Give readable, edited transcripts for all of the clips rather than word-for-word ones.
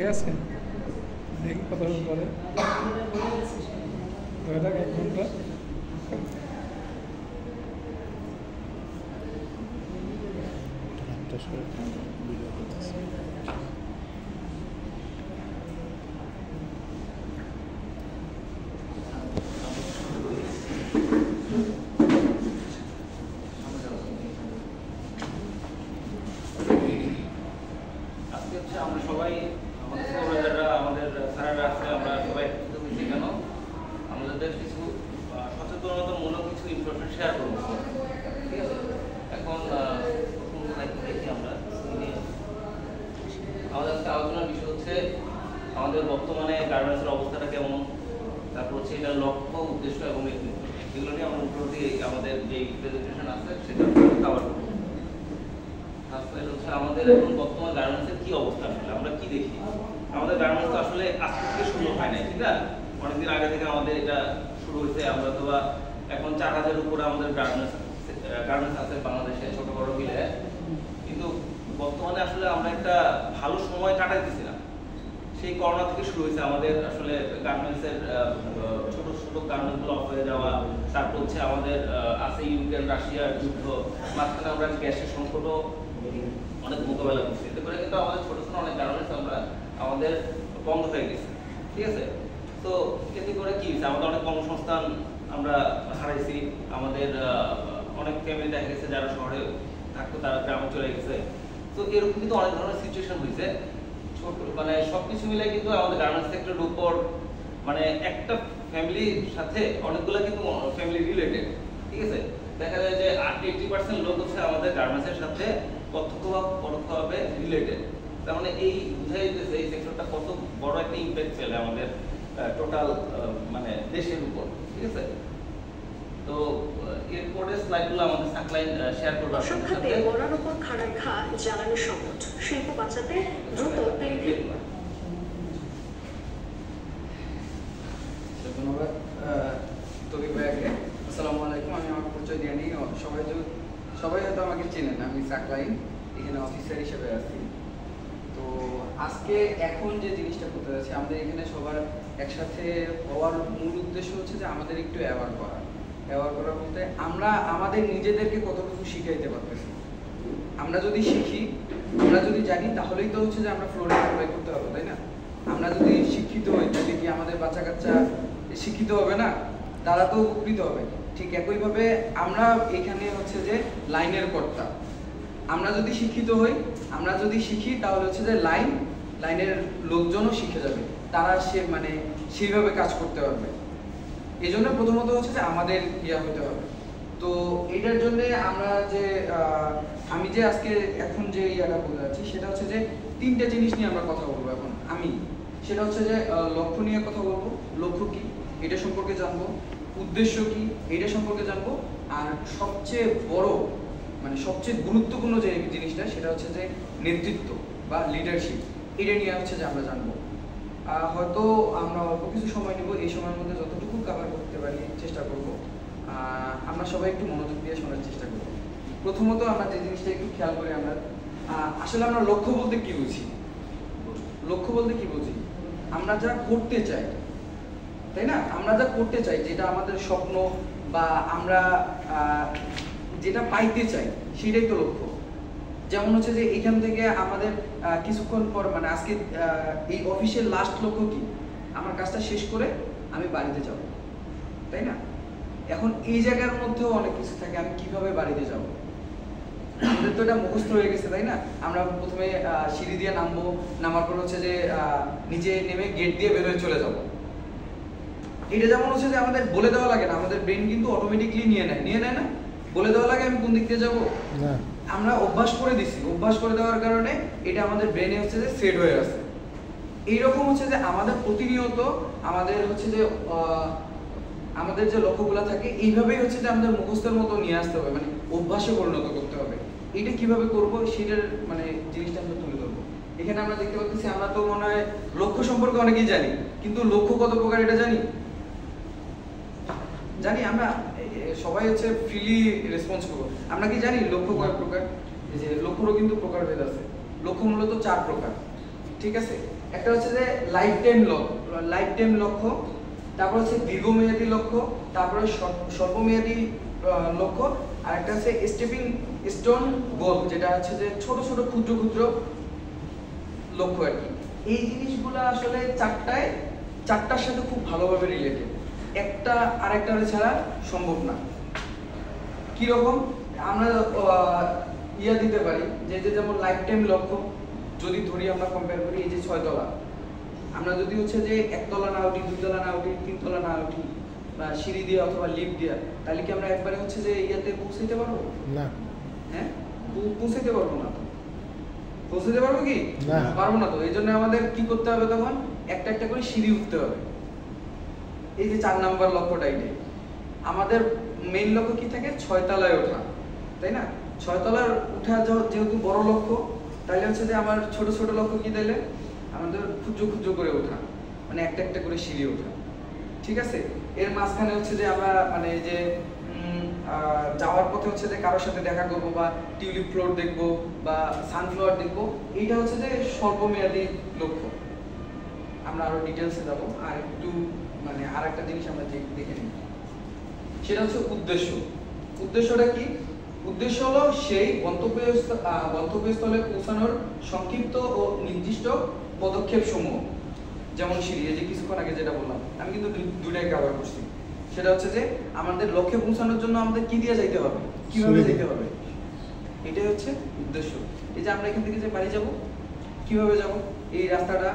ঠিক আছে, দেখি কতক্ষণ পরে ধরে থাক 1 ঘন্টা। আমরা সবাই আমাদের সুপারভাইজাররা আমাদের স্যারেরা আছে, আমরা সবাই একসাথে হয়েছি কেন আমাদের কিছু সচেতনতামূলক কিছু ইনফরমেশন শেয়ার করবো। ঠিক আছে, এখন প্রথম দেখি আমরা আমাদের আজকে আলোচনার বিষয় হচ্ছে আমাদের বর্তমানে গার্মেন্টসের অবস্থাটা কেমন, তারপর হচ্ছে এটার লক্ষ্য, উদ্দেশ্য এবং নেতৃত্ব, এগুলো নিয়ে আমরা উপলব্ধি আমাদের যে প্রেজেন্টেশন আছে সেটা কভার করবো। হচ্ছে আমাদের এখন বর্তমান গার্মেন্টসের কি অবস্থা, আসলে আমরা কি দেখি। আমাদের গার্মেন্টস আসলে আজকে থেকে শুরু হয় নাই, ঠিক আছে, অনেকদিন আগে থেকে আমাদের এটা শুরু হয়েছে। আমরা তো এখন 4000-এর উপরে আমাদের গার্মেন্টস আছে বাংলাদেশে, ছোট বড় মিলে। কিন্তু বর্তমানে আসলে আমরা একটা ভালো সময় কাটাইতেছি না। সেই করোনা থেকে শুরু হয়েছে আমাদের আসলে গার্মেন্টসের ছোট ছোট গার্মেন্টসগুলো অফ হয়ে যাওয়া। তারপর হচ্ছে আমাদের আছে ইউক্রেন রাশিয়ার যুদ্ধ, মাঝখানে আমরা গ্যাসের সংকটও অনেক মোকাবেলা করছি। এতে করে কিন্তু আমাদের ছোট ছোট অনেক গার্মেন্টস আমাদের বন্ধ হয়ে গেছে। ঠিক আছে, তো এতে করে কি হয়েছে, আমাদের অনেক কর্মসংস্থান আমরা হারাইছি। আমাদের অনেক ফ্যামিলি দেখা গেছে যারা শহরে থাকতো তারা গ্রামে চলে গেছে। তো এরকম কিন্তু অনেক ধরনের সিচুয়েশন হয়েছে। মানে সবকিছু মিলে কিন্তু আমাদের গার্মেন্টস সেক্টরের উপর মানে একটা ফ্যামিলির সাথে অনেকগুলো কিন্তু ফ্যামিলি রিলেটেড। ঠিক আছে, দেখা যায় যে 80% লোক হচ্ছে আমাদের গার্মেন্টসের সাথে প্রত্যক্ষ বা পরোক্ষভাবে রিলেটেড। তার মানে এই বুঝাই দিতেছে এই সেক্টরটা কত বড় একটা ইম্প্যাক্ট ফেলে আমাদের টোটাল মানে দেশের উপর। ঠিক আছে, তো এরপরে স্লাইডগুলো আমাদের সাকলাইন শেয়ার করব আপনাদের সাথে। মরার উপর খাড়ার ঘা জ্বালানো সংকট, শিল্প বাঁচাতে দ্রুত ধন্যবাদ তবিক ভাইকে। আসসালামু আলাইকুম, আমি আমার পরিচয় দিয়ে নিই। সবাই হয়তো আমাকে চেনেন, আমি সাকলাইন এখানে অফিসার হিসেবে আছি। তো আজকে এখন যে জিনিসটা করতে যাচ্ছি, আমাদের এখানে সবার একসাথে হওয়ার মূল উদ্দেশ্য হচ্ছে যে আমাদের একটু অ্যাওয়ার করা বলতে আমরা আমাদের নিজেদেরকে কতটুকু শিখাইতে পারতেছি। আমরা যদি শিখি, আমরা যদি জানি, তাহলেই তো হচ্ছে যে আমরা ফ্লোরে অ্যাপ্লাই করতে হবে, তাই না? আমরা যদি শিক্ষিত হই তাহলে কি আমাদের বাচ্চা কাচ্চা শিক্ষিত হবে না? তারা তো উপকৃত হবে। ঠিক একইভাবে আমরা এখানে হচ্ছে যে লাইনের কর্তা। আমরা যদি শিক্ষিত হই, আমরা যদি শিখি, তাহলে হচ্ছে যে লাইনের লোকজনও শিখে যাবে, তারা মানে সেইভাবে কাজ করতে পারবে। এই জন্য প্রথমত হচ্ছে যে আমাদের ইয়া হতে হবে। তো এটার জন্য আমরা যে আমি যে আজকে এখন যে ইয়াটা বলে যাচ্ছি সেটা হচ্ছে যে 3টে জিনিস নিয়ে আমরা কথা বলবো এখন। সেটা হচ্ছে যে লক্ষ্য নিয়ে কথা বলবো, লক্ষ্য কি এটা সম্পর্কে জানবো, উদ্দেশ্য কি এটা সম্পর্কে জানবো, আর সবচেয়ে বড় মানে সবচেয়ে গুরুত্বপূর্ণ যে জিনিসটা সেটা হচ্ছে যে নেতৃত্ব বা লিডারশিপ, এটা নিয়ে হচ্ছে যে আমরা জানবো। হয়তো আমরা অল্প কিছু সময় নিব, এই সময়ের মধ্যে যতটুকু কভার করতে পারি চেষ্টা করব। আমরা সবাই একটু মনোযোগ দিয়ে শোনার চেষ্টা করব। প্রথমত আমরা যে জিনিসটা একটু খেয়াল করি, আমরা আসলে আমরা লক্ষ্য বলতে কি বুঝি? আমরা যা করতে চাই, তাই না? আমরা যা করতে চাই, যেটা আমাদের স্বপ্ন বা আমরা যেটা পাইতে চাই, সেটাই তো লক্ষ্য। যেমন হচ্ছে যে এখান থেকে আমাদের কিছুক্ষণ পর মানে আজকে এই অফিসের লাস্ট লক্ষ্য কি? আমার কাজটা শেষ করে আমি বাড়িতে যাব, তাই না? এখন এই জায়গার মধ্যেও অনেক কিছু থাকে, আমি কিভাবে বাড়িতে যাব। আমাদের তো এটা মুখস্থ হয়ে গেছে, তাই না? আমরা প্রথমে সিঁড়ি দিয়ে নামার পর হচ্ছে যে নিচে নেমে গেট দিয়ে বের হয়ে চলে যাব। এটা যেমন হচ্ছে যে আমাদের বলে দেওয়া লাগে না, আমাদের ব্রেন কিন্তু অটোমেটিকলি নিয়ে নেয় না, বলে দেওয়া লাগে আমি কোন দিক দিয়ে যাবো। আমরা অভ্যাস করে দিছি, অভ্যাস করে দেওয়ার কারণে এটা আমাদের ব্রেনে হচ্ছে যে সেট হয়ে আছে। এইরকম হচ্ছে যে আমাদের প্রতিনিয়ত আমাদের হচ্ছে যে আমাদের যে লক্ষ্যগুলো থাকে এইভাবেই হচ্ছে যে আমাদের মুখস্থের মতো নিয়ে আসতে হবে, মানে অভ্যাসে পরিণত করতে হবে। এটা কিভাবে করব সেটার মানে জিনিসটা আমরা তুলে ধরবো। এখানে আমরা দেখতে পাচ্ছি আমরা তো মনে হয় লক্ষ্য সম্পর্কে অনেকেই জানি, কিন্তু লক্ষ্য কত প্রকার এটা জানি আমরা সবাই হচ্ছে ফ্রিলি রেসপন্স করবো। আমরা কি জানি লক্ষ্য কয় প্রকার? যে লক্ষ্যরও কিন্তু প্রকারভেদ আছে। লক্ষ্য মূলত 4 প্রকার, ঠিক আছে? একটা হচ্ছে যে লাইফ টাইম লক্ষ্য, তারপর হচ্ছে দীর্ঘমেয়াদী লক্ষ্য, তারপরে স্বল্পমেয়াদী লক্ষ্য, আর একটা হচ্ছে স্টেপিং স্টোন গোল, যেটা হচ্ছে যে ছোট ছোট ক্ষুদ্র ক্ষুদ্র লক্ষ্য আর কি। এই জিনিসগুলো আসলে চারটার সাথে খুব ভালোভাবে রিলেটেড, একটা আরেকটার ছাড়া সম্ভব না। কিরকম আমরা দিতে পারি যে যেমন লাইফ টাইম লক্ষ্য যদি ধরি, আমরা কম্পেয়ার করি এই যে 6 তলা, আমরা যদি হচ্ছে যে 1 তলা না উঠি, 2 তলা না উঠি, 3 তলা না উঠি, বা সিঁড়ি দিয়ে অথবা লিফট দিয়ে, তাহলে কি আমরা একবারে হচ্ছে যে পৌঁছাইতে পারবো না? হ্যাঁ, পৌঁছাইতে পারবো না। পৌঁছাতে পারবো কি? না, পারবো না। তো এই জন্য আমাদের কি করতে হবে, তখন একটা একটা করে সিঁড়ি উঠতে হবে। এই যে 4 নাম্বার লক্ষ্যটা, এটাই আমাদের মেইন লক্ষ্য কি থাকে, 6 তলায় ওঠা, তাই না? 6 তলার উঠা যেহেতু বড় লক্ষ্য, তাহলে হচ্ছে যে আমার ছোট ছোট লক্ষ্য কি, তাইলে আমাদের ক্ষুদ্র ক্ষুদ্র করে ওঠা, মানে একটা একটা করে সিঁড়ি ওঠা, ঠিক আছে? এর মাঝখানে হচ্ছে যে আমরা মানে যে যাওয়ার পথে হচ্ছে যে কারোর সাথে দেখা করবো, বা টিউলিপ ফ্লোর দেখবো, বা সানফ্লাওয়ার দেখবো, এইটা হচ্ছে যে স্বল্পমেয়াদী লক্ষ্য। আমরা আরো ডিটেলসে যাবো, আর একটু মানে আর একটা জিনিস আমরা দেখে নিই, সেটা হচ্ছে উদ্দেশ্য। উদ্দেশ্যটা কি? উদ্দেশ্য হলো সেই গন্তব্যস্থলে পৌঁছানোর সংক্ষিপ্ত ও নির্দিষ্ট পদক্ষেপ সমূহ, যেমন সিঁড়ি, এই যে কিছুক্ষণ আগে যেটা বললাম, আমি কিন্তু দুটাই কভার করছি। সেটা হচ্ছে যে আমাদের লক্ষ্যে পৌঁছানোর জন্য আমাদের কি দিয়ে যাইতে হবে, কিভাবে যেতে হবে, এটাই হচ্ছে উদ্দেশ্য। এই যে আমরা এখান থেকে যে বাড়ি যাব, কিভাবে যাব, এই রাস্তাটা,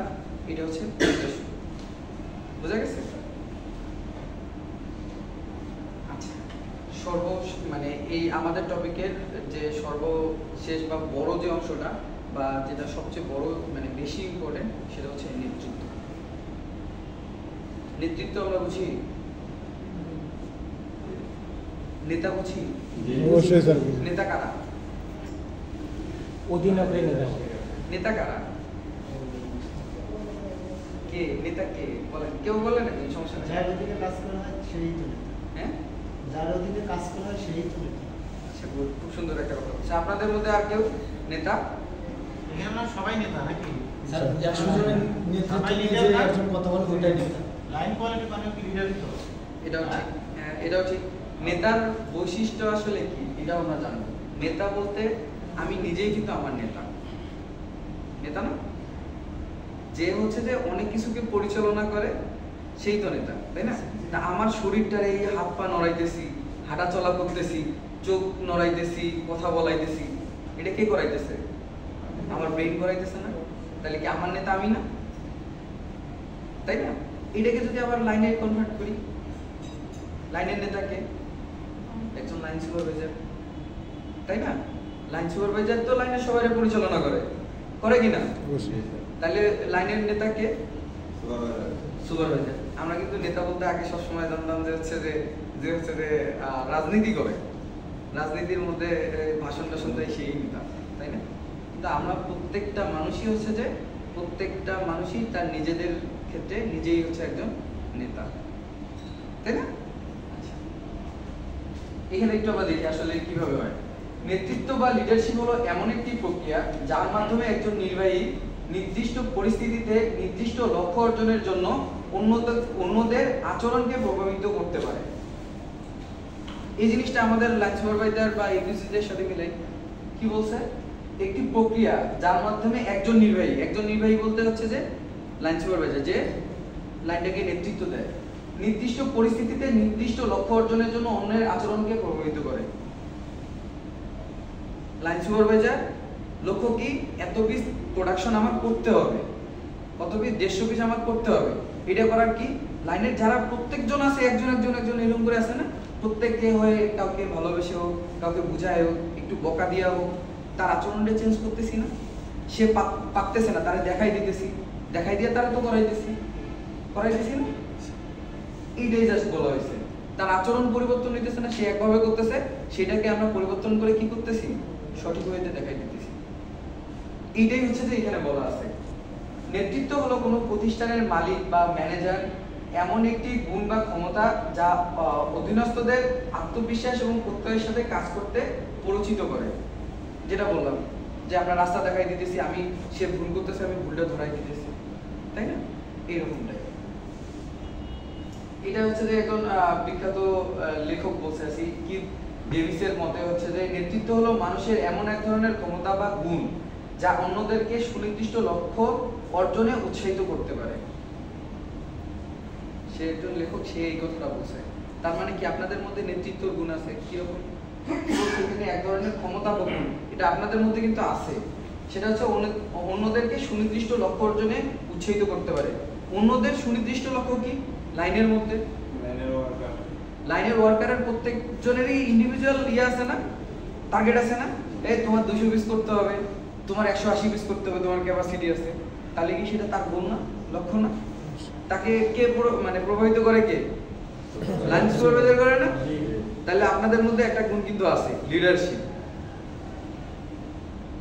এটা হচ্ছে উদ্দেশ্য। বুঝা গেছে? আচ্ছা, মানে এই আমাদের টপিকের যে সর্বশেষ বা বড় যে অংশটা, বা যেটা সবচেয়ে বড় মানে বেশি ইম্পর্টেন্ট, সেটা হচ্ছে নেতৃত্ব। নেতৃত্ব আমরা বুঝি, নেতা বুঝি, অবশ্যই স্যার। নেতা কারা? অধীনকে নেতা। নেতা কারা? কে নেতা? কে বলেন? কেউ বলেন না, সমস্যা নেই। যার অধীনে কাজ করা হয় সেই তো নেতা। হ্যাঁ, যার অধীনে কাজ করা হয় সেই তো নেতা। আচ্ছা, খুব সুন্দর একটা কথা বলছে। আপনাদের মধ্যে আর কেউ নেতা? এখানে আমরা সবাই নেতা নাকি? স্যার 100 জনের নেতৃত্ব নিয়ে যে একজন কথা বলে ওইটাই নেতা। লাইন কোয়ালিটি মানে কি লিডারই তো। এটাও ঠিক, হ্যাঁ এটাও ঠিক। নেতার বৈশিষ্ট্য আসলে কি, এটাও আমরা জানবো। নেতা বলতে আমি নিজেই কিন্তু আমার নেতা, নেতা না? যে হচ্ছে যে অনেক কিছুকে পরিচালনা করে, সেই তো নেতা, তাই না? তা আমার শরীরটার এই হাত পা নড়াইতেছি, হাঁটা চলা করতেছি, চোখ নড়াইতেছি, কথা বলাইতেছি, এটা কে করাইতেছে? আমার ব্রেইন করাইতেছে না? তাহলে কি আমার নেতা আমি না? তাই না? এটাকে যদি আবার লাইনে কনভার্ট করি, লাইনের নেতাকে একজন লাইন সুপারভাইজার, তাই না? লাইন সুপারভাইজার তো লাইনের সবাই পরিচালনা করে কিনা? তাহলে লাইনের নেতাকে সুপারভাইজার। আমরা কিন্তু নেতা বলতে আগে সবসময় জানতাম যে হচ্ছে যে রাজনীতি করে, রাজনীতির মধ্যে ভাষণ টাষণ দেয় সেই নেতা, তাই না? কিন্তু আমরা প্রত্যেকটা মানুষই হচ্ছে যে প্রত্যেকটা মানুষই তার নিজেদের ক্ষেত্রে নিজেই হচ্ছে একজন নেতা, তাই না? এখানে একটু আমরা দেখি আসলে কিভাবে হয়। নেতৃত্ব বা লিডারশিপ হলো এমন একটি প্রক্রিয়া যার মাধ্যমে একজন নির্বাহী নির্দিষ্ট পরিস্থিতিতে নির্দিষ্ট লক্ষ্য অর্জনের জন্য অন্যদের আচরণকে প্রভাবিত করতে পারে। এই জিনিসটা আমাদের লাইন সুপারভাইজার বা এক্সিকিউটিভদের সাথে মিলাই কি বলছে, একটি প্রক্রিয়া যার মাধ্যমে একজন নির্বাহী বলতে হচ্ছে যে লাইন সুপারভাইজার, যে লাইনটাকে নেতৃত্ব দেয়, নির্দিষ্ট পরিস্থিতিতে নির্দিষ্ট লক্ষ্য অর্জনের জন্য অন্যের আচরণকে প্রভাবিত করে। লাইন সুপারভাইজার লক্ষ্য কি, এত পিস প্রোডাকশন আমার করতে হবে, কত পিস, 150 পিস আমার করতে হবে। এটা করার কি, লাইনের যারা প্রত্যেকজন আছে, একজন এরকম করে আছে না, প্রত্যেককে হয়ে কাউকে ভালোবেসে হোক, কাউকে বুঝায় হোক, একটু বকা দিয়া হোক, তার আচরণটা চেঞ্জ করতেছি না, সে পারতেছে না, তারা দেখাই দিয়ে তারা তো করাইতেছি না, এইটাই জাস্ট বলা হয়েছে। তার আচরণ পরিবর্তন হইতেছে না, সে একভাবে করতেছে, সেটাকে আমরা পরিবর্তন করে কি করতেছি, সঠিক ওয়েতে দেখাই দিতেছি। এইটাই হচ্ছে যে এখানে বলা আছে। নেতৃত্ব হলো কোনো প্রতিষ্ঠানের মালিক বা ম্যানেজার এমন একটি গুণ বা ক্ষমতা যা অধীনস্থদের আত্মবিশ্বাস এবং প্রত্যয়ের সাথে কাজ করতে পরিচিত করে। যেটা বললাম যে আমরা রাস্তা দেখাই দিতেছি, সে ভুল করতেছে, আমি ভুলটা ধরাই দিতেছি, তাই না? এইরকমটাই। এটা হচ্ছে যে এখন বিখ্যাত লেখক বলছে আছি কিথ ডেভিসের মতে হচ্ছে যে নেতৃত্ব হলো মানুষের এমন এক ধরনের ক্ষমতা বা গুণ যা অন্যদেরকে সুনির্দিষ্ট লক্ষ্য অর্জনে উৎসাহিত করতে পারে। সে একজন লেখক, সে এই কথাটা বলছে। তার মানে কি আপনাদের মধ্যে নেতৃত্বের গুণ আছে? কিরকম? সেখানে এক ধরনের ক্ষমতা বা গুণ এটা আপনাদের মধ্যে কিন্তু আছে, সেটা হচ্ছে অন্যদেরকে সুনির্দিষ্ট লক্ষ্য অর্জনে উৎসাহিত করতে পারে। অন্যদের সুনির্দিষ্ট লক্ষ্য কি? লাইনের মধ্যে লাইনের ওয়ার্কারের প্রত্যেকজনেরই ইন্ডিভিজুয়াল আছে না, টার্গেট আছে না? এই তোমার 200 পিস করতে হবে, তোমার 180 পিস করতে হবে, তোমার ক্যাপাসিটি আছে। তাহলে কি সেটা তার গোল না, লক্ষ্য না? তাকে কে মানে প্রভাবিত করে? কে? লাইন সুপারভাইজার করে না? তাহলে আপনাদের মধ্যে একটা গুণ কিন্তু আছে, লিডারশিপ।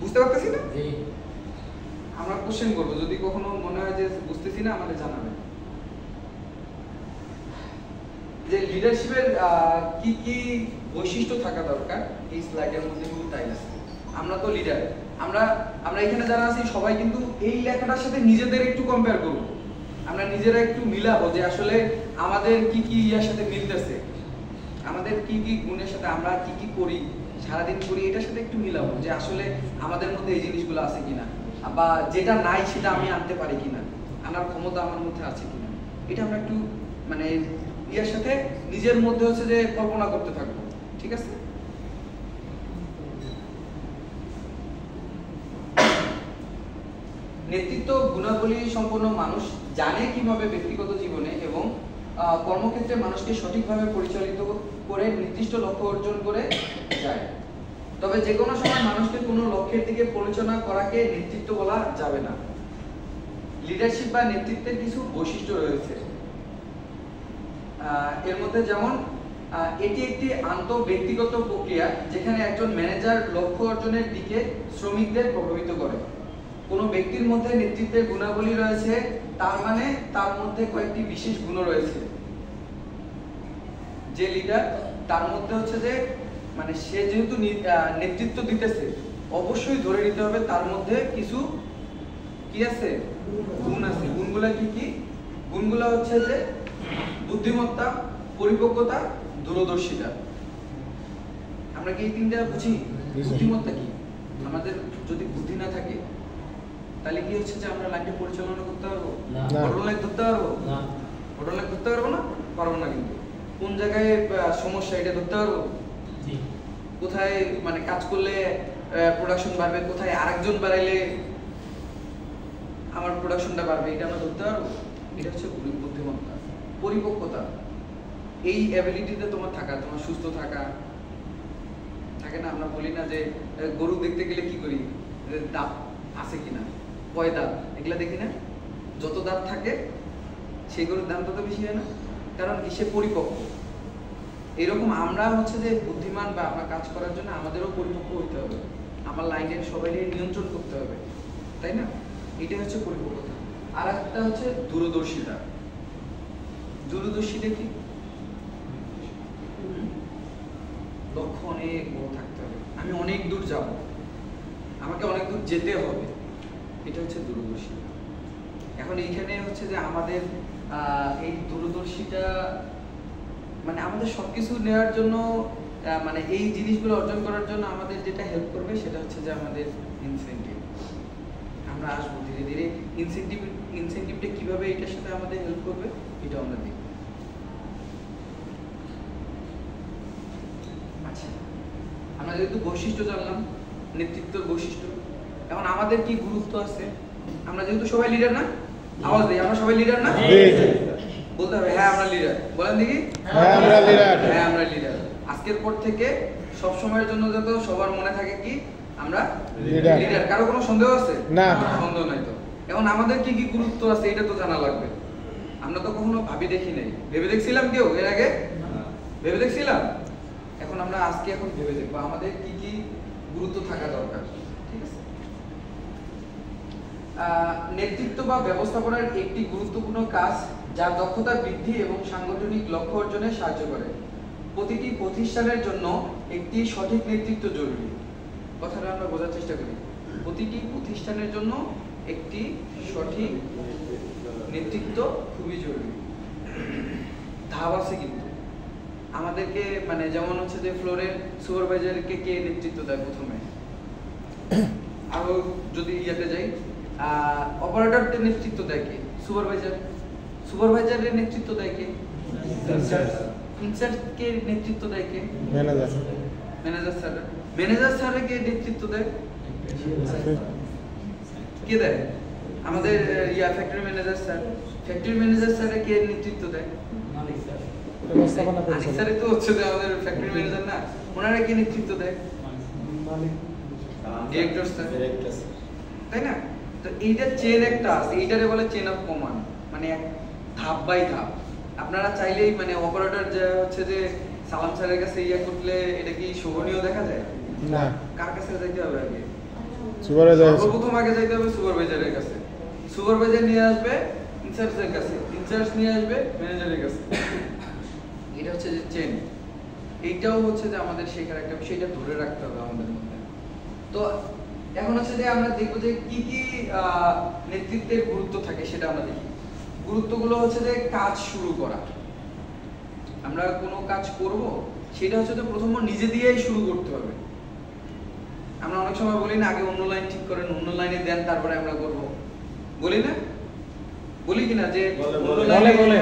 বুঝতে পারতেছি না? আমরা কোশ্চেন করবো, যদি কখনো মনে হয় যে বুঝতেছি না আমাদের জানাবেন। যে লিডারশিপের কি কি বৈশিষ্ট্য থাকা দরকার এই স্লাইডের মধ্যে কিন্তু তাই আছে। আমরা তো লিডার, আমরা এখানে যারা আছি সবাই কিন্তু এই লেখাটার সাথে নিজেদের একটু কম্পেয়ার করব, আমরা নিজেরা একটু মিলাবো যে আসলে আমাদের কি কি ইয়ার সাথে মিলতেছে, আমাদের কি কি গুণের সাথে আমরা কি কি করি, সারাদিন করি, এটার সাথে একটু মিলাবো যে আসলে আমাদের মধ্যে এই জিনিসগুলো আছে কিনা, বা যেটা নাই সেটা আমি আনতে পারি কিনা, আনার ক্ষমতা আমার মধ্যে আছে কিনা। এটা আমরা একটু মানে ইয়ার সাথে নিজের মধ্যে হচ্ছে যে কল্পনা করতে থাকবো, ঠিক আছে? নেতৃত্ব গুণাবলী সম্পন্ন মানুষ জানে কিভাবে ব্যক্তিগত জীবনে এবং কর্মক্ষেত্রে মানুষকে সঠিকভাবে পরিচালিত করে নির্দিষ্ট লক্ষ্য অর্জন করে যায়। তবে যে কোনো সময় মানুষকে কোনো লক্ষ্যের দিকে পরিচালনা করাকে নেতৃত্ব বলা যাবে না। লিডারশিপ বা নেতৃত্বের কিছু বৈশিষ্ট্য রয়েছে, এর মধ্যে যেমন এটি একটি আন্তঃব্যক্তিগত প্রক্রিয়া যেখানে একজন ম্যানেজার লক্ষ্য অর্জনের দিকে শ্রমিকদের প্রভাবিত করে। কোনো ব্যক্তির মধ্যে নেতৃত্বের গুণাবলী রয়েছে, তার মানে তার মধ্যে কয়েকটি বিশেষ গুণ রয়েছে। যে লিডার তার মধ্যে হচ্ছে যে মানে সে যেহেতু নেতৃত্ব দিতেছে, অবশ্যই ধরে নিতে হবে তার মধ্যে কিছু কি আছে, গুণ আছে। গুণগুলা কি কি? গুণগুলা হচ্ছে যে বুদ্ধিমত্তা, পরিপক্কতা, দূরদর্শিতা। আমরা কি এই তিনটা বুঝি? বুদ্ধিমত্তা কি? আমাদের যদি বুদ্ধি না থাকে তাহলে কি হচ্ছে যে আমরা লাইনটা পরিচালনা করতে পারবো? বড়লাইন ধরতে পারবো না? বড়লাইন ধরতে পারবো না? পারবো না। কিন্তু কোন জায়গায় সমস্যা এটা ধরতে পারবো? কোথায় মানে কাজ করলে প্রোডাকশন বাড়বে, কোথায় আরেকজন বাড়াইলে আমার প্রোডাকশনটা বাড়বে, এটা আমরা ধরতে পারবো? এটা হচ্ছে বুদ্ধিমত্তা। পরিপক্কতা, এই অ্যাবিলিটিতে তোমার থাকা, তোমার সুস্থ থাকা থাকে না? আমরা বলি না যে গরু দেখতে গেলে কি করি, দাঁত আছে কিনা, কয় দাঁত, এগুলা দেখি না? যত দাঁত থাকে সেই গরুর দাম তত বেশি হয় না? কারণ কি? সে পরিপক্ক। এরকম আমরা হচ্ছে যে বুদ্ধিমান বা আমরা কাজ করার জন্য আমাদেরও পরিপক্ক হইতে হবে, আমার লাইনের সবাই নিয়ন্ত্রণ করতে হবে, তাই না? এটাই হচ্ছে পরিপক্কতা। আর একটা হচ্ছে দূরদর্শিতা। দূরদর্শিতা কি? লক্ষ্য অনেক বড় থাকতে হবে, আমি অনেক দূর যাব, আমাকে অনেক দূর যেতে হবে, এটা হচ্ছে দূরদর্শিতা। এখন এইখানে হচ্ছে যে আমাদের এই দূরদর্শিতা মানে আমাদের সবকিছু নেওয়ার জন্য মানে এই জিনিসগুলো অর্জন করার জন্য আমাদের যেটা হেল্প করবে সেটা হচ্ছে যে আমাদের ইনসেনটিভ। আমরা আসবো ধীরে ধীরে ইনসেনটিভটা কিভাবে এটার সাথে আমাদের হেল্প করবে এটা আমরা দেখব। আচ্ছা, আমরা যেহেতু বৈশিষ্ট্য জানলাম, নেতৃত্বের বৈশিষ্ট্য, এখন আমাদের কি গুরুত্ব আছে? আমরা যেহেতু সবাই লিডার না, আওয়াজ দেই, আমরা সবাই লিডার না? বলতে হবে হ্যাঁ আমরা লিডার। বলেন দেখি, হ্যাঁ আমরা লিডার। হ্যাঁ আমরা লিডার। আজকের পর থেকে সব সময়ের জন্য যাতে সবার মনে থাকে কি আমরা লিডার। কারো কোনো সন্দেহ আছে? না, সন্দেহ নাই। তো এখন আমাদের কি কি গুরুত্ব আছে এটা তো জানা লাগবে। আমরা তো কখনো ভাবি দেখি নাই। ভেবে দেখছিলাম কেউ এর আগে? ভেবে দেখছিলাম? এখন আমরা আজকে এখন ভেবে দেখবো আমাদের কি কি গুরুত্ব থাকা দরকার, ঠিক আছে? নেতৃত্ব বা ব্যবস্থাপনার একটি গুরুত্বপূর্ণ কাজ যা দক্ষতা বৃদ্ধি এবং সাংগঠনিক লক্ষ্য অর্জনে সাহায্য করে। প্রতিটি প্রতিষ্ঠানের জন্য একটি সঠিক নেতৃত্ব জরুরি। কথাটা আমরা বোঝার চেষ্টা করি। প্রতিটি প্রতিষ্ঠানের জন্য একটি সঠিক নেতৃত্ব খুবই জরুরি। ধাপ আছে কিন্তু আমাদেরকে, মানে যেমন হচ্ছে যে ফ্লোরের সুপারভাইজারকে কে নেতৃত্ব দেয় প্রথমে, আরো যদি ইয়াতে যাই অপারেটরদের নেতৃত্ব দেয় কে? সুপারভাইজারের নেতৃত্ব দেয় কে? ইনচার্জকে নেতৃত্ব দেয় কে? ম্যানেজার স্যারের কে নেতৃত্ব দেয়? কে দেয়? আমাদের ফ্যাক্টরি ম্যানেজার স্যারের কে নেতৃত্ব দেয়? মালিক স্যার তো হচ্ছে যে আমাদের ফ্যাক্টরি ম্যানেজার না, ওনারা কে নেতৃত্ব দেয়? ডিরেক্টর স্যার, তাই না? তো এইটা চেন একটা আছে, এইটারে বলে চেন অফ কমান্ড, মানে এক ধাপ বাই ধাপ। আপনারা চাইলেই মানে অপারেটর যে হচ্ছে যে সালাম স্যারের কাছে ইয়া করলে এটা কি শোভনীয় দেখা যায় না? কার কাছে যাইতে হবে আগে? সর্বপ্রথম আগে যাইতে হবে সুপারভাইজারের কাছে, সুপারভাইজার নিয়ে আসবে ইনচার্জের কাছে, ইনচার্জ নিয়ে আসবে ম্যানেজারের কাছে। এটা হচ্ছে যে চেন। এইটাও হচ্ছে যে আমাদের শেখার একটা বিষয়, এটা ধরে রাখতে হবে আমাদের মধ্যে। তো এখন হচ্ছে যে আমরা দেখবো যে কি কি নেতৃত্বের গুরুত্ব থাকে সেটা আমরা দেখি। গুরুত্বগুলো হচ্ছে যে কাজ শুরু করা। আমরা কোনো কাজ করব সেটা হচ্ছে যে প্রথম নিজে দিয়েই শুরু করতে হবে। আমরা অনেক সময় বলি না আগে অন্য লাইন ঠিক করেন, অন্য লাইনে দেন তারপরে আমরা করব, বলি না? বলি কিনা যে অন্য লাইনে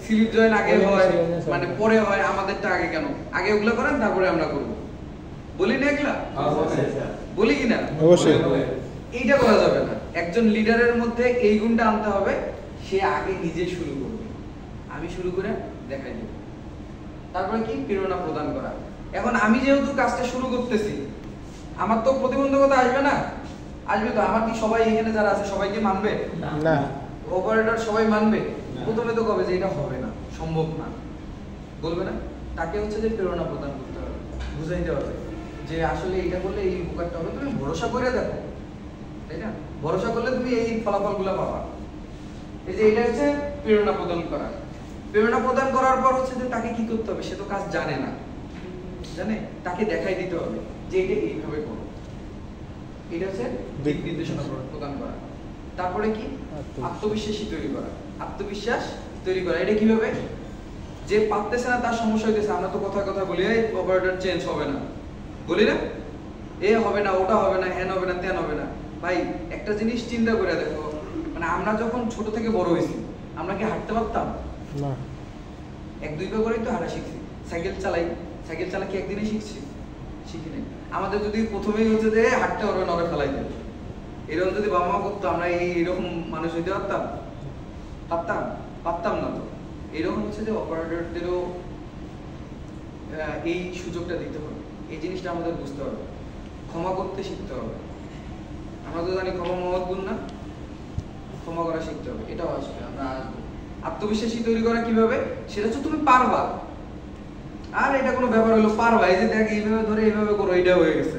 স্লিপ জয়েন আগে হয় মানে পরে হয়, আমাদেরটা আগে কেন? আগে ওগুলো করেন তারপরে আমরা করব, বলি না এগুলা? বলি কিনা? অবশ্যই। এইটা করা যাবে না। একজন লিডারের মধ্যে এই গুণটা আনতে হবে, সে আগে নিজে শুরু করবে, আমি শুরু করে দেখাই দেব। তারপরে কি? প্রেরণা প্রদান করা। এখন আমি যেহেতু কাজটা শুরু করতেছি, আমার তো প্রতিবন্ধকতা আসবে না? আসবে তো। আমার কি সবাই এখানে যারা আছে সবাই কি মানবে? না। অপারেটর সবাই মানবে? প্রথমে তো কবে যে এটা হবে না, সম্ভব না, বলবে না? তাকে হচ্ছে যে প্রেরণা প্রদান করতে হবে, বুঝাইতে হবে যে আসলে এটা করলে এই উপকারটা হবে, তুমি ভরসা করে দেখো, তাই না? ভরসা করলে তুমি এই ফলাফলগুলো পাবা। এই যে এটা হচ্ছে প্রেরণা প্রদান করা। প্রেরণা প্রদান করার পর হচ্ছে যে তাকে কি করতে হবে? সে তো কাজ জানে না, জানে, তাকে দেখাই দিতে হবে যে এটা এইভাবে করো। এটা হচ্ছে দিক নির্দেশনা প্রদান করা। তারপরে কি? আত্মবিশ্বাসী তৈরি করা। আত্মবিশ্বাস তৈরি করা এটা কিভাবে? যে পারতেছে না, তার সমস্যা হইতেছে, আমরা তো কথা কথা বলি এই অপারেটর চেঞ্জ হবে না, বলি না? এ হবে না, ওটা হবে না, হ্যান হবে না, ত্যান হবে না। ভাই একটা জিনিস চিন্তা করে দেখো, মানে আমরা যখন ছোট থেকে বড় হয়েছি, আমরা কি হাঁটতে পারতাম না? এক দুই পা করেই তো হাঁটা শিখছি। সাইকেল চালা কি একদিনে শিখছি? শিখি নাই। আমাদের যদি প্রথমেই হচ্ছে যে হাঁটতে পারবে নরে ফেলাই দেবে, এরকম যদি বাবা মা করতো, আমরা এইরকম মানুষ হইতে পারতাম? পারতাম না। তো এরকম হচ্ছে যে অপারেটরদেরও এই সুযোগটা দিতে হবে, এই জিনিসটা আমাদের বুঝতে হবে। ক্ষমা করতে শিখতে হবে। আমরা তো জানি ক্ষমা মহৎ গুণ না, ক্ষমা করা শিখতে হবে, এটাও আসবে, আমরা আসবো। আত্মবিশ্বাসী তৈরি করা কিভাবে? সেটা হচ্ছে তুমি পারবা, আর এটা কোনো ব্যাপার হলো পারবা, এই যে দেখ এইভাবে ধরে এইভাবে করো, এটা হয়ে গেছে।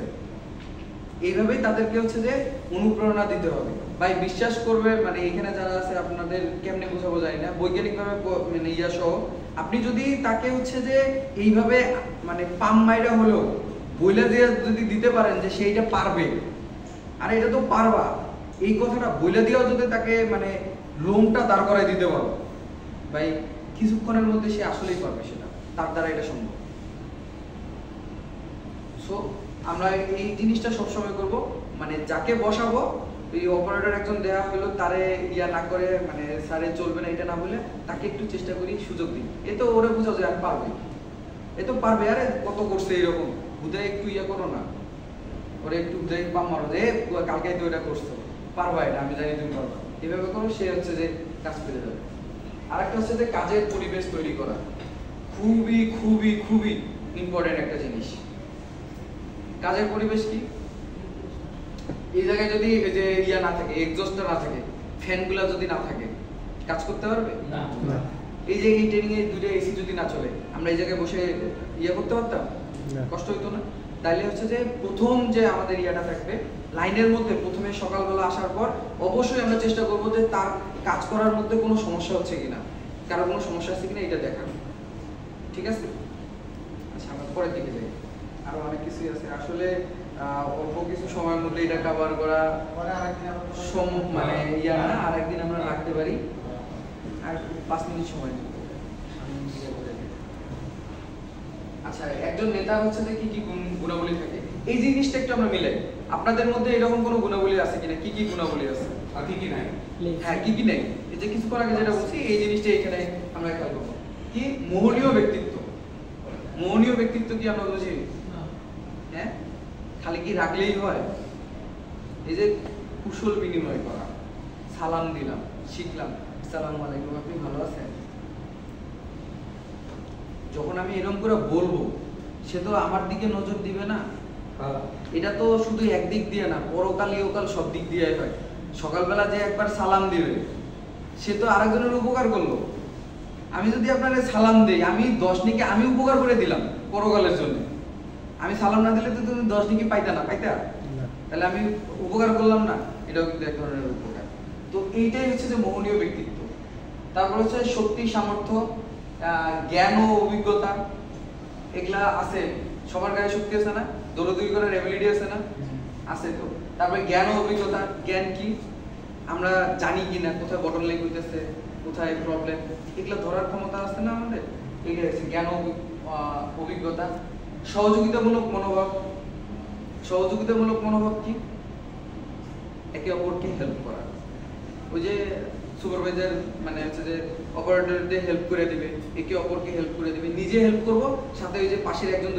এইভাবেই তাদেরকে হচ্ছে যে অনুপ্রেরণা দিতে হবে। ভাই বিশ্বাস করবে, মানে এখানে যারা আছে আপনাদের কেমনে বোঝাবো জানি না, বৈজ্ঞানিকভাবে মানে ইয়া সহ আপনি যদি তাকে হচ্ছে যে এইভাবে মানে পাম মাইরা হলেও বইলা দিয়ে যদি দিতে পারেন যে সেইটা পারবে, আর এটা তো পারবা, এই কথাটা বইলা দিয়েও যদি তাকে মানে লোমটা দাঁড় করাই দিতে পারো, ভাই কিছুক্ষণের মধ্যে সে আসলেই পারবে, সেটা তার দ্বারা এটা সম্ভব। সো আমরা এই জিনিসটা সবসময় করব, মানে যাকে বসাবো এই অপারেটর একজন দেয়া হলো, তারে ইয়া না করে মানে স্যারে চলবে না এটা না বলে তাকে একটু চেষ্টা করি, সুযোগ দিই। এ তো ওরে বুঝাও যে আমি পারবে, এ তো পারবে, আরে কত করছে এরকম, বুঝাই একটু ইয়া করো না, ওরে একটু বুঝাই পাম মারো যে কালকে তো এটা করছো, পারবা, এটা আমি জানি তুমি পারবা, এভাবে করো, সে হচ্ছে যে কাজ পেয়ে যাবে। আর একটা হচ্ছে যে কাজের পরিবেশ তৈরি করা, খুবই খুবই খুবই ইম্পর্টেন্ট একটা জিনিস। কাজের পরিবেশ কি? এই জায়গায় যদি যে ইয়া না থাকে, এক্সস্টটা না থাকে, ফ্যানগুলো যদি না থাকে, কাজ করতে পারবে না। এই যে এই ট্রেনিং এ দুইটা এসি যদি না চলে, আমরা এই জায়গায় বসে ইয়া করতে পারতাম? কষ্ট হইতো না? তাইলে হচ্ছে যে প্রথম যে আমাদের ইয়াটা থাকবে লাইনের মধ্যে, প্রথমে সকালবেলা আসার পর অবশ্যই আমরা চেষ্টা করব যে তার কাজ করার মধ্যে কোনো সমস্যা হচ্ছে কিনা, কারো কোনো সমস্যা আছে কিনা এটা দেখানো, ঠিক আছে? আচ্ছা, আমরা পরের দিকে যাই। আরো অনেক কিছুই আছে, আসলে অল্প কিছু সময়ের মধ্যে এটা কভার করা মানে ইয়া না, আরেকদিন আমরা রাখতে পারি। আর 5 মিনিট সময় নেব। আচ্ছা, একজন নেতা হচ্ছে যে কি কি গুণাবলী থাকে এই জিনিসটা একটু আমরা মিলাই। আপনাদের মধ্যে এরকম কোনো গুণাবলী আছে কিনা, কি কি গুণাবলী আছে আর কি কি নাই? হ্যাঁ, কি কি নাই, এই যে কিছুক্ষণ আগে যেটা বলছি এই জিনিসটা এখানে আমরা খেয়াল করবো। কি মোহনীয় ব্যক্তিত্ব? মোহনীয় ব্যক্তিত্ব কি আমরা বুঝি? হ্যাঁ, খালি কি রাখলেই হয়? এই যে কুশল বিনিময় করা, সালাম দিলাম, শিখলাম, আসসালামু আলাইকুম, আপনি ভালো আছেন? যখন আমি এরকম করে বলবো সে তো আমার দিকে নজর দিবে না। এটা তো শুধু একদিক দিয়ে না, পরকাল ইহকাল সব দিক দিয়ে হয়। সকালবেলা যে একবার সালাম দিবে সে তো আরেকজনের উপকার করলো। আমি যদি আপনাকে সালাম দেই, আমি 10 নেকি আমি উপকার করে দিলাম পরকালের জন্য। আমি সালাম না দিলে তো তুমি 10 নেকি পাইতা না, পাইতা? তাহলে আমি উপকার করলাম না, এটাও কিন্তু এক ধরনের উপকার। তো এইটাই হচ্ছে যে মোহনীয় ব্যক্তিত্ব। তারপর হচ্ছে শক্তি, সামর্থ্য, জ্ঞান ও অভিজ্ঞতা, এগুলা আছে। সবার গায়ে শক্তি আছে না? দৌড়াদৌড়ি করার এবিলিটি আছে না? আছে তো। তারপরে জ্ঞান ও অভিজ্ঞতা, জ্ঞান কি আমরা জানি কিনা, কোথায় বটলনেক হইতেছে, কোথায় প্রবলেম, এগুলো ধরার ক্ষমতা আছে না আমাদের, এগুলো আছে জ্ঞান ও অভিজ্ঞতা। সহযোগিতামূলক মনোভাব, সহযোগিতামূলক মনোভাব কি? একে অপরকে হেল্প করা। ওই যে সুপারভাইজার মানে হচ্ছে যে অপারেটরদের হেল্প করে দিবে, একে অপরকে হেল্প করে দিবে, নিজে হেল্প করব, সাথে ওই যে পাশের একজন